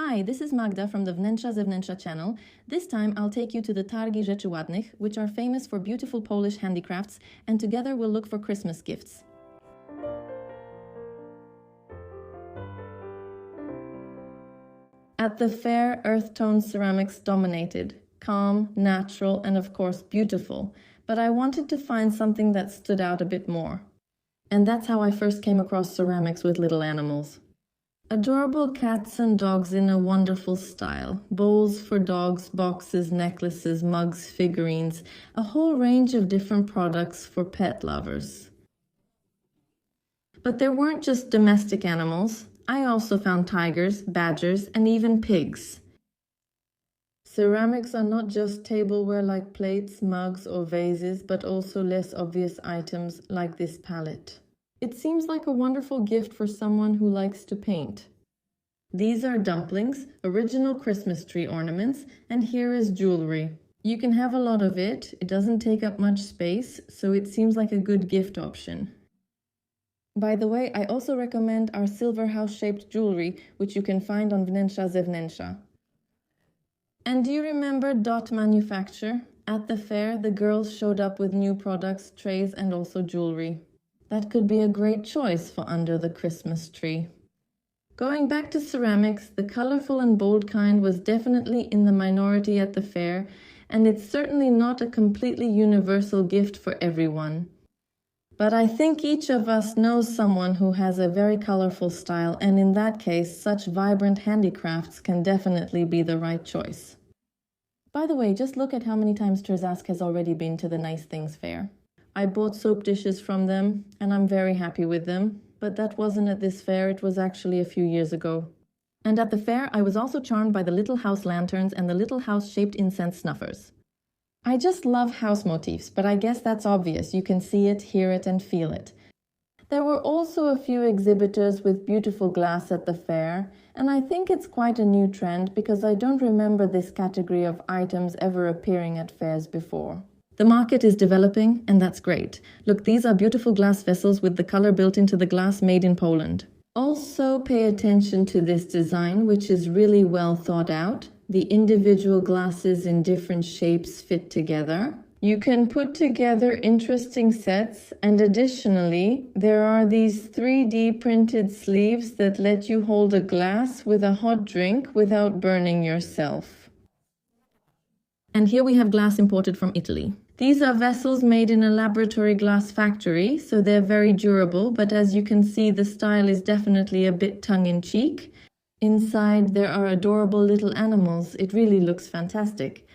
Hi, this is Magda from the Wnętrza channel. This time I'll take you to the Targi Rzeczy, Ładnych, which are famous for beautiful Polish handicrafts, and together we'll look for Christmas gifts. At the fair, earth-tone ceramics dominated. Calm, natural, and of course beautiful. But I wanted to find something that stood out a bit more. And that's how I first came across ceramics with little animals. Adorable cats and dogs in a wonderful style. Bowls for dogs, boxes, necklaces, mugs, figurines. A whole range of different products for pet lovers. But there weren't just domestic animals. I also found tigers, badgers, and even pigs. Ceramics are not just tableware like plates, mugs, or vases, but also less obvious items like this palette. It seems like a wonderful gift for someone who likes to paint. These are dumplings, original Christmas tree ornaments, and here is jewelry. You can have a lot of it, it doesn't take up much space, so it seems like a good gift option. By the way, I also recommend our silver house-shaped jewelry, which you can find on Wnętrza. And do you remember Dot Manufacture? At the fair, the girls showed up with new products, trays, and also jewelry. That could be a great choice for under the Christmas tree. Going back to ceramics, the colorful and bold kind was definitely in the minority at the fair, and it's certainly not a completely universal gift for everyone. But I think each of us knows someone who has a very colorful style, and in that case, such vibrant handicrafts can definitely be the right choice. By the way, just look at how many times Targi has already been to the Nice Things fair. I bought soap dishes from them, and I'm very happy with them. But that wasn't at this fair, it was actually a few years ago. And at the fair, I was also charmed by the little house lanterns and the little house-shaped incense snuffers. I just love house motifs, but I guess that's obvious. You can see it, hear it, and feel it. There were also a few exhibitors with beautiful glass at the fair, and I think it's quite a new trend because I don't remember this category of items ever appearing at fairs before. The market is developing, and that's great. Look, these are beautiful glass vessels with the color built into the glass made in Poland. Also pay attention to this design, which is really well thought out. The individual glasses in different shapes fit together. You can put together interesting sets, and additionally, there are these 3D printed sleeves that let you hold a glass with a hot drink without burning yourself. And here we have glass imported from Italy. These are vessels made in a laboratory glass factory, so they're very durable, but as you can see, the style is definitely a bit tongue-in-cheek. Inside, there are adorable little animals. It really looks fantastic.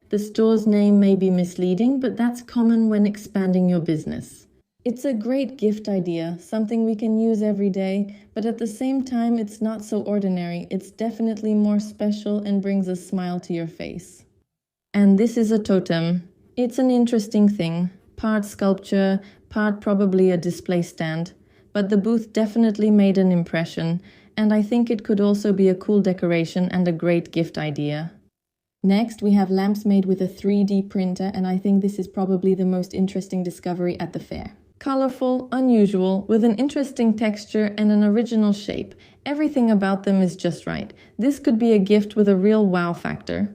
The store's name may be misleading, but that's common when expanding your business. It's a great gift idea, something we can use every day, but at the same time, it's not so ordinary. It's definitely more special and brings a smile to your face. And this is a totem. It's an interesting thing, part sculpture, part probably a display stand, but the booth definitely made an impression, and I think it could also be a cool decoration and a great gift idea. Next, we have lamps made with a 3D printer, and I think this is probably the most interesting discovery at the fair. Colorful, unusual, with an interesting texture and an original shape. Everything about them is just right. This could be a gift with a real wow factor.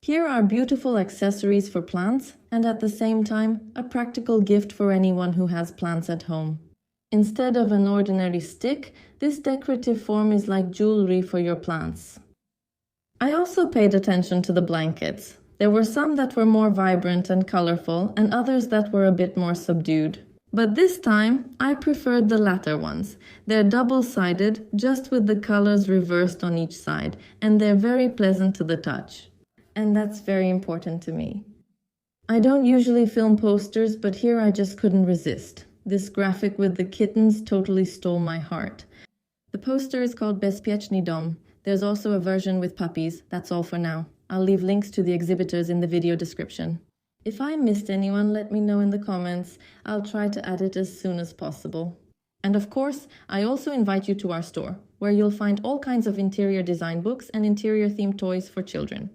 Here are beautiful accessories for plants, and at the same time, a practical gift for anyone who has plants at home. Instead of an ordinary stick, this decorative form is like jewelry for your plants. I also paid attention to the blankets. There were some that were more vibrant and colorful, and others that were a bit more subdued. But this time, I preferred the latter ones. They're double-sided, just with the colors reversed on each side, and they're very pleasant to the touch. And that's very important to me. I don't usually film posters, but here I just couldn't resist. This graphic with the kittens totally stole my heart. The poster is called Bezpieczny Dom. There's also a version with puppies. That's all for now. I'll leave links to the exhibitors in the video description. If I missed anyone, let me know in the comments. I'll try to add it as soon as possible. And of course, I also invite you to our store, where you'll find all kinds of interior design books and interior-themed toys for children.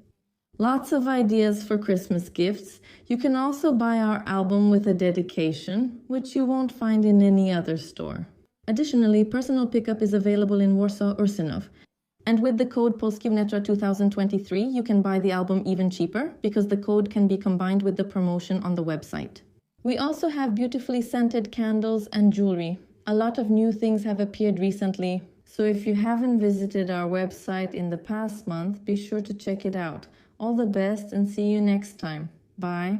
Lots of ideas for Christmas gifts. You can also buy our album with a dedication, which you won't find in any other store. Additionally, personal pickup is available in Warsaw or Synów. And with the code Polskimnetra 2023, you can buy the album even cheaper because the code can be combined with the promotion on the website. We also have beautifully scented candles and jewelry. A lot of new things have appeared recently, so if you haven't visited our website in the past month, be sure to check it out. All the best and see you next time. Bye.